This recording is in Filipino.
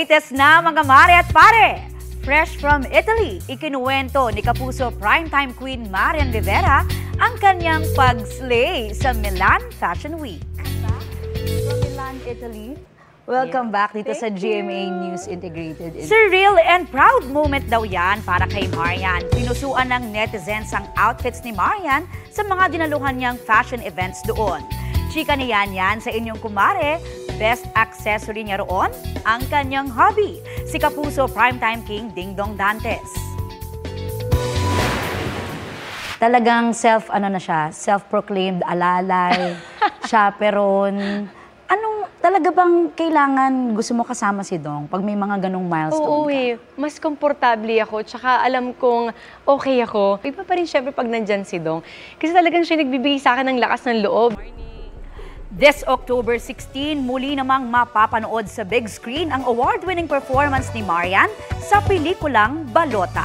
Latest na mga mare at pare! Fresh from Italy, ikinuwento ni Kapuso Primetime Queen Marian Rivera ang kanyang pag-slay sa Milan Fashion Week. From Milan, Italy, welcome back dito sa GMA News Integrated. Surreal and proud moment daw yan para kay Marian. Pinusuan ng netizens ang outfits ni Marian sa mga dinaluhan niyang fashion events doon. Chika ni Yan sa inyong kumare, best accessory niya roon, ang kanyang hobby, si Kapuso Primetime King Ding Dong Dantes. Talagang self-proclaimed alalay, chaperon. Talaga bang kailangan gusto mo kasama si Dong pag may mga ganong milestone ka? Mas komportable ako, tsaka alam kong okay ako. Iba pa rin syempre pag nandyan si Dong. Kasi talagang siya nagbibigay sa akin ng lakas ng loob. This October 16, muli namang mapapanood sa big screen ang award-winning performance ni Marian sa pelikulang Balota.